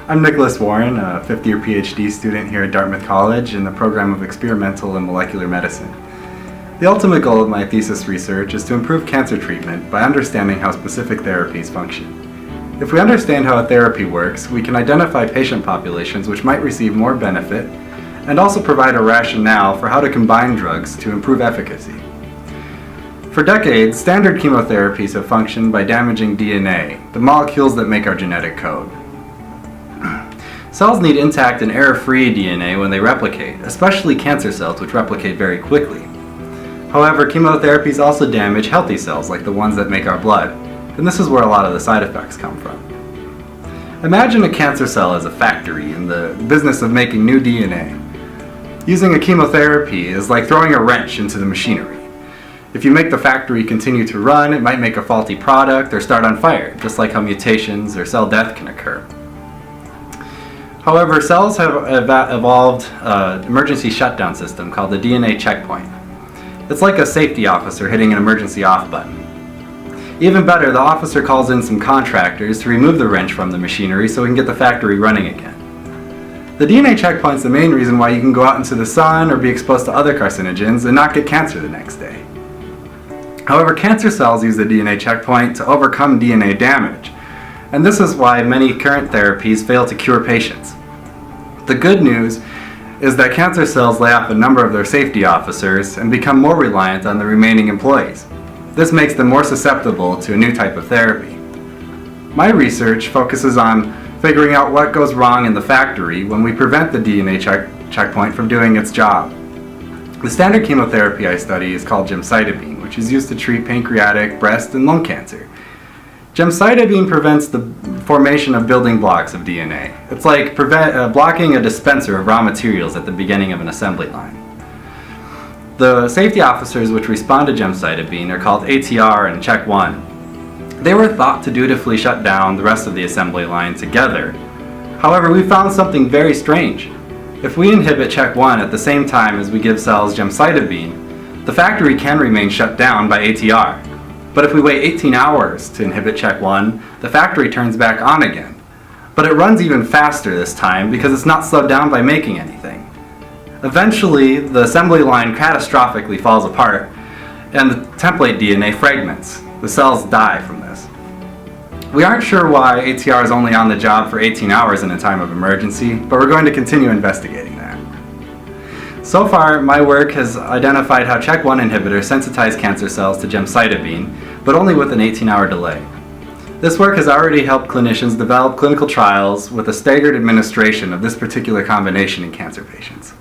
I'm Nicholas Warren, a fifth-year PhD student here at Dartmouth College in the program of Experimental and Molecular Medicine. The ultimate goal of my thesis research is to improve cancer treatment by understanding how specific therapies function. If we understand how a therapy works, we can identify patient populations which might receive more benefit and also provide a rationale for how to combine drugs to improve efficacy. For decades, standard chemotherapies have functioned by damaging DNA, the molecules that make our genetic code. Cells need intact and error-free DNA when they replicate, especially cancer cells, which replicate very quickly. However, chemotherapies also damage healthy cells like the ones that make our blood, and this is where a lot of the side effects come from. Imagine a cancer cell as a factory in the business of making new DNA. Using a chemotherapy is like throwing a wrench into the machinery. If you make the factory continue to run, it might make a faulty product or start on fire, just like how mutations or cell death can occur. However, cells have evolved an emergency shutdown system called the DNA checkpoint. It's like a safety officer hitting an emergency off button. Even better, the officer calls in some contractors to remove the wrench from the machinery so we can get the factory running again. The DNA checkpoint is the main reason why you can go out into the sun or be exposed to other carcinogens and not get cancer the next day. However, cancer cells use the DNA checkpoint to overcome DNA damage, and this is why many current therapies fail to cure patients. The good news is that cancer cells lay off a number of their safety officers and become more reliant on the remaining employees. This makes them more susceptible to a new type of therapy. My research focuses on figuring out what goes wrong in the factory when we prevent the DNA checkpoint from doing its job. The standard chemotherapy I study is called gemcitabine, which is used to treat pancreatic, breast, and lung cancer. Gemcitabine prevents the formation of building blocks of DNA. It's like blocking a dispenser of raw materials at the beginning of an assembly line. The safety officers which respond to gemcitabine are called ATR and CHEK1. They were thought to dutifully shut down the rest of the assembly line together. However, we found something very strange. If we inhibit CHEK1 at the same time as we give cells gemcitabine, the factory can remain shut down by ATR. But if we wait 18 hours to inhibit CHEK1, the factory turns back on again. But it runs even faster this time because it's not slowed down by making anything. Eventually, the assembly line catastrophically falls apart and the template DNA fragments. The cells die from this. We aren't sure why ATR is only on the job for 18 hours in a time of emergency, but we're going to continue investigating that. So far, my work has identified how CHEK1 inhibitors sensitize cancer cells to gemcitabine, but only with an 18-hour delay. This work has already helped clinicians develop clinical trials with a staggered administration of this particular combination in cancer patients.